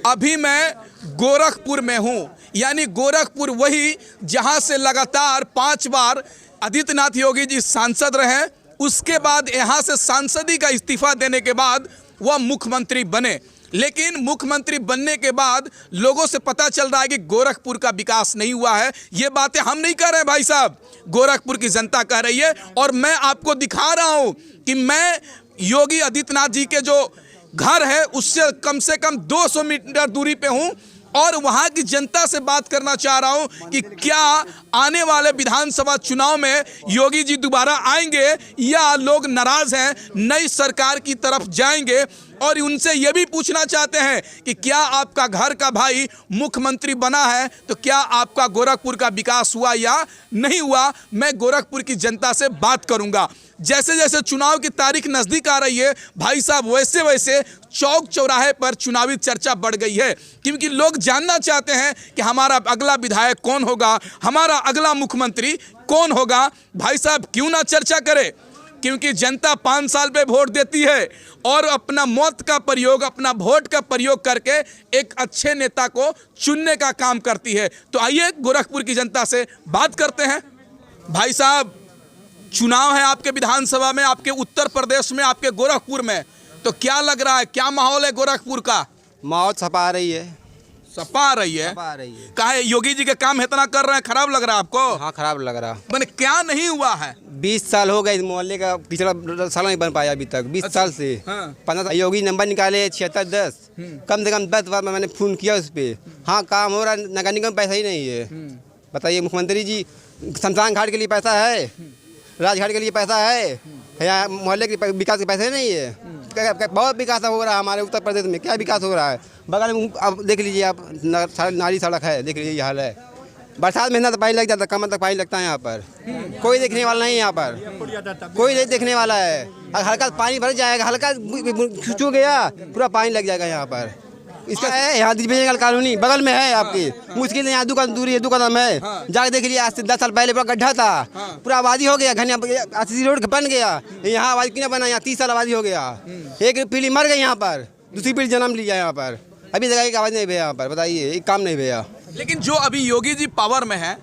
अभी मैं गोरखपुर में हूं, यानी गोरखपुर वही जहां से लगातार 5 बार आदित्यनाथ योगी जी सांसद रहे। उसके बाद यहां से सांसदी का इस्तीफा देने के बाद वह मुख्यमंत्री बने, लेकिन मुख्यमंत्री बनने के बाद लोगों से पता चल रहा है कि गोरखपुर का विकास नहीं हुआ है। ये बातें हम नहीं कह रहे भाई साहब, गोरखपुर की जनता कह रही है। और मैं आपको दिखा रहा हूं कि मैं योगी आदित्यनाथ जी के जो घर है उससे कम 200 मीटर दूरी पे हूं और वहां की जनता से बात करना चाह रहा हूं कि क्या आने वाले विधानसभा चुनाव में योगी जी दोबारा आएंगे या लोग नाराज हैं, नई सरकार की तरफ जाएंगे। और उनसे यह भी पूछना चाहते हैं कि क्या आपका घर का भाई मुख्यमंत्री बना है तो क्या आपका गोरखपुर का विकास हुआ या नहीं हुआ। मैं गोरखपुर की जनता से बात करूंगा। जैसे जैसे चुनाव की तारीख नज़दीक आ रही है भाई साहब, वैसे वैसे चौक चौराहे पर चुनावी चर्चा बढ़ गई है, क्योंकि लोग जानना चाहते हैं कि हमारा अगला विधायक कौन होगा, हमारा अगला मुख्यमंत्री कौन होगा। भाई साहब क्यों ना चर्चा करें, क्योंकि जनता 5 साल पे वोट देती है और अपना मत का प्रयोग, अपना वोट का प्रयोग करके एक अच्छे नेता को चुनने का काम करती है। तो आइए गोरखपुर की जनता से बात करते हैं। भाई साहब चुनाव है आपके विधानसभा में, आपके उत्तर प्रदेश में, आपके गोरखपुर में, तो क्या लग रहा है, क्या माहौल है गोरखपुर का? माहौल सपा रही है। सपा रही है? काहे योगी जी के काम इतना कर रहे हैं, खराब लग रहा है आपको? हाँ खराब लग रहा। मैंने क्या नहीं हुआ है? 20 साल हो गए इस मोहल्ले का, पिछला साल नहीं बन पाया अभी तक। 20 साल से 15 साल योगी नंबर निकाले 76-10, कम से कम 10 बार मैंने फोन किया उस पर। हाँ काम हो रहा, नगर निगम पैसा ही नहीं है। बताइए मुख्यमंत्री जी, शमशान घाट के लिए पैसा है, राजघाट के लिए पैसा है, यहाँ मोहल्ले के विकास के पैसे नहीं है। बहुत विकास हो रहा है हमारे उत्तर प्रदेश में। क्या विकास हो रहा है? बगल में अब देख लीजिए आप, नाली सड़क है, देख लीजिए ये हाल है। बरसात में तो पानी लग जाता, कमर तक पानी लगता है यहाँ पर। कोई देखने वाला नहीं है यहाँ पर, कोई नहीं देखने वाला है। हल्का पानी भर जाएगा, हल्का छू गया पूरा पानी लग जाएगा यहाँ पर। इसका है यहाँ दिव्यांग कॉलोनी बगल में है आपकी, मुश्किल है यहाँ दुकान दूरी है, दुकान है। जाके देख लिया, आज से 10 साल पहले पूरा गड्ढा था, पूरा आबादी हो गया, घनिया रोड बन गया। यहाँ आबादी क्यों बना? यहाँ 30 साल आबादी हो गया। एक पीढ़ी मर गई यहाँ पर, दूसरी पीढ़ी जन्म लिया यहाँ पर। अभी जगह की आवाज़ नहीं भैया यहाँ पर, बताइए एक काम नहीं भैया। लेकिन जो अभी योगी जी पावर में है,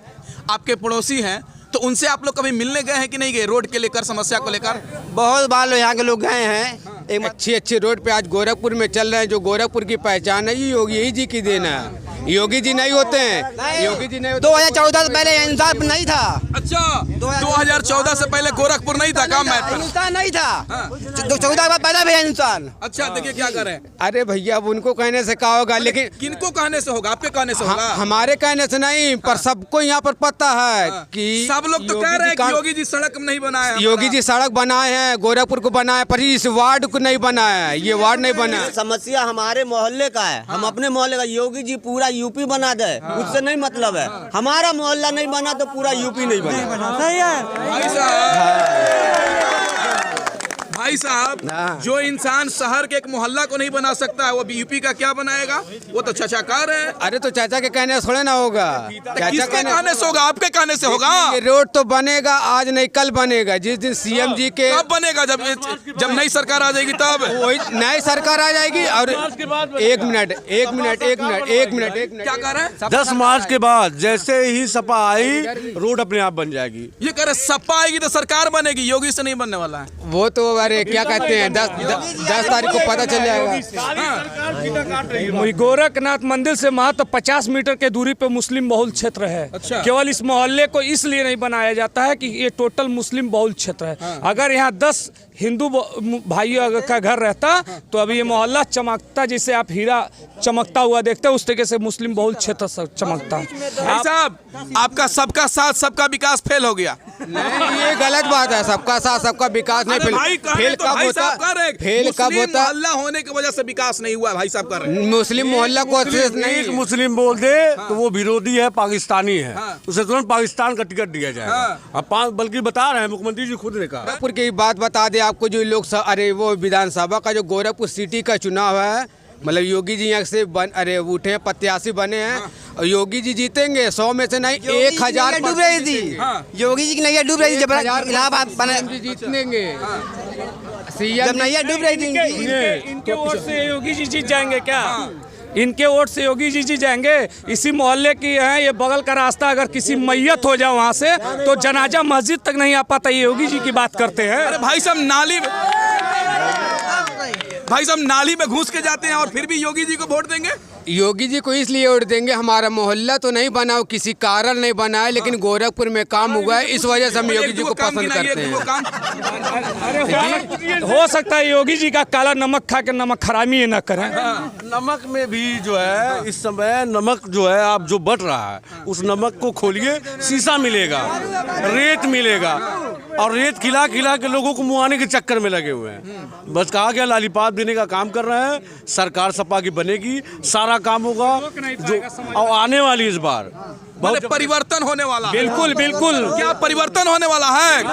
आपके पड़ोसी हैं, तो उनसे आप लोग कभी मिलने गए हैं कि नहीं गए, रोड के लेकर, समस्या को लेकर? बहुत बार लोग यहाँ के लोग गए हैं। एक अच्छी रोड पे आज गोरखपुर में चल रहे हैं। जो गोरखपुर की पहचान है ये योगी जी की देन है। योगी जी नहीं होते हैं, योगी जी नहीं होते। 2014 से पहले इंसान नहीं था। अच्छा 2014 से पहले गोरखपुर नहीं था, काम इंसान नहीं था। 14 के बाद पैदा हुआ इंसान। अच्छा देखिए क्या करें। अरे भैया अब उनको कहने से क्या होगा, लेकिन किनको कहने से होगा? आपके कहने से होगा? हमारे कहने से नहीं, पर सबको यहाँ पर पता है कि सब लोग तो कह रहे हैं कि योगी जी सड़क नहीं बनाए। योगी जी सड़क बनाए हैं, गोरखपुर को बनाए, पर इस वार्ड को नहीं बनाया है। ये वार्ड नहीं बना है। समस्या हमारे मोहल्ले का है, हम अपने मोहल्ले का। योगी जी पूरा यूपी बना दे, उससे नहीं मतलब है। हमारा मोहल्ला नहीं बना तो पूरा यूपी नहीं बना। सही है भाई साहब, जो इंसान शहर के एक मोहल्ला को नहीं बना सकता है वो यूपी का क्या बनाएगा? वो तो चाचा कह रहे हैं। अरे तो चाचा के कहने से थोड़े ना होगा। किसके कहने से होगा? आपके कहने से होगा। ये रोड तो बनेगा, आज नहीं कल बनेगा। जिस दिन सीएम जी के कब बनेगा? जब नई सरकार आ जाएगी तब। वही नई सरकार आ जाएगी। और एक मिनट क्या कह रहे हैं? 10 मार्च के बाद जैसे ही सपा आई, रोड अपने आप बन जाएगी। ये कह रहे सपा आएगी तो सरकार बनेगी, योगी से नहीं बनने वाला है। वो तो अरे क्या कहते हैं, 10 तारीख को पता चल जाएगा। गोरखनाथ मंदिर से महत्व 50 मीटर के दूरी पे मुस्लिम बहुल क्षेत्र है। अच्छा। केवल इस मोहल्ले को इसलिए नहीं बनाया जाता है कि ये टोटल मुस्लिम बहुल क्षेत्र है। अगर यहाँ 10 हिंदू भाइयों का घर रहता तो अभी ये मोहल्ला चमकता, जिसे आप हीरा चमकता हुआ देखते हैं, उस तरीके से मुस्लिम बहुल क्षेत्र चमकता। साहब आपका सबका साथ सबका विकास फेल हो गया। नहीं ये गलत बात है, सबका साथ सबका विकास नहीं। फेल कब होता? फेल कब होता? मोहल्ला होने की वजह से विकास नहीं हुआ। भाई साहब कर रहे हैं मुस्लिम मोहल्ला को एक मुस्लिम बोल दे तो वो विरोधी है, पाकिस्तानी है, उसे तुरंत पाकिस्तान का टिकट दिया जाएगा। बल्कि बता रहे हैं मुख्यमंत्री जी खुद ने कहा। गोरखपुर की बात बता दे आपको, जो लोग अरे वो विधानसभा का जो गोरखपुर सिटी का चुनाव है, मतलब योगी जी यहाँ से उठे प्रत्याशी बने हैं और योगी जी जीतेंगे। 100 में से नहीं 1000 डूब रही थी। योगी जी की नैया डूब रही थी, इलाहाबाद जीतेंगे। जब नैया डूब रही थी इनके वोट से योगी जी जीत जाएंगे क्या? इनके वोट से योगी जी जाएंगे। इसी मोहल्ले की है, ये बगल का रास्ता, अगर किसी मैयत हो जाए वहाँ से तो जनाजा मस्जिद तक नहीं आ पाता। ये योगी जी की बात करते हैं। अरे भाई साहब नाली में घुस के जाते हैं और फिर भी योगी जी को वोट देंगे। योगी जी को इसलिए वोट देंगे, हमारा मोहल्ला तो नहीं बना, किसी कारण नहीं बना है, लेकिन गोरखपुर में काम हुआ है, इस वजह से हम योगी जी को पसंद करते हैं। अरे हो सकता है योगी जी का काला नमक खा के नमक हरामी ये न करें। नमक में भी जो है इस समय नमक जो है आप जो बट रहा है, उस नमक को खोलिए, शीशा मिलेगा, रेत मिलेगा, और रेत खिला खिला के लोगों को मुआने के चक्कर में लगे हुए हैं। बस कहा गया लालीपाप देने का काम कर रहे हैं। सरकार सपा की बनेगी, सारा काम होगा जो और आने वाली इस बार बहुत परिवर्तन होने वाला। बिल्कुल बिल्कुल। क्या परिवर्तन होने वाला है?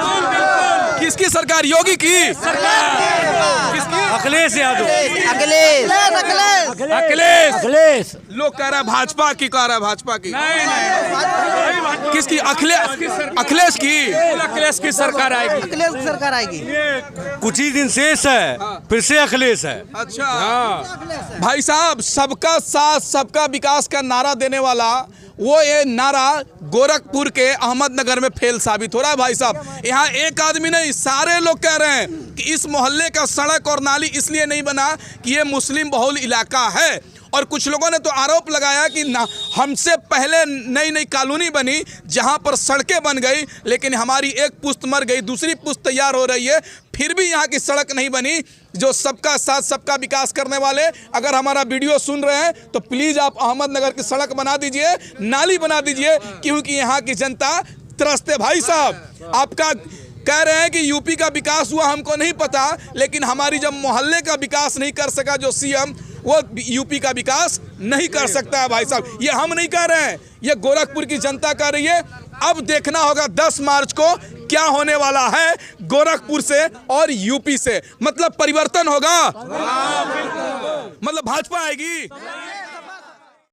किसकी सरकार? योगी की सरकार। किसकी? अखिलेश यादव। अखिलेश लोग कह रहे हैं भाजपा की, कह रहे हैं भाजपा की। नहीं किसकी? अखिलेश की। अखिलेश की सरकार आएगी। कुछ ही दिन शेष है, फिर से अखिलेश है। अच्छा भाई साहब, सबका साथ सबका विकास का नारा देने वाला वो ये नारा गोरखपुर के अहमदनगर में फेल साबित हो रहा है। भाई साहब, यहाँ एक आदमी नहीं, सारे लोग कह रहे हैं कि इस मोहल्ले का सड़क और नाली इसलिए नहीं बना कि ये मुस्लिम बहुल इलाका है। और कुछ लोगों ने तो आरोप लगाया कि हमसे पहले नई नई कॉलोनी बनी जहां पर सड़कें बन गई, लेकिन हमारी एक पुश्त मर गई, दूसरी पुश्त तैयार हो रही है, फिर भी यहाँ की सड़क नहीं बनी। जो सबका साथ सबका विकास करने वाले अगर हमारा वीडियो सुन रहे हैं तो प्लीज़ आप अहमदनगर की सड़क बना दीजिए, नाली बना दीजिए, क्योंकि यहाँ की जनता त्रस्त है। भाई साहब, आपका कह रहे हैं कि यूपी का विकास हुआ, हमको नहीं पता, लेकिन हमारी जब मोहल्ले का विकास नहीं कर सका जो सीएम, वो यूपी का विकास नहीं कर सकता है। भाई साहब, ये हम नहीं कह रहे हैं, ये गोरखपुर की जनता कह रही है। अब देखना होगा 10 मार्च को क्या होने वाला है गोरखपुर से और यूपी से। मतलब परिवर्तन होगा, मतलब भाजपा आएगी।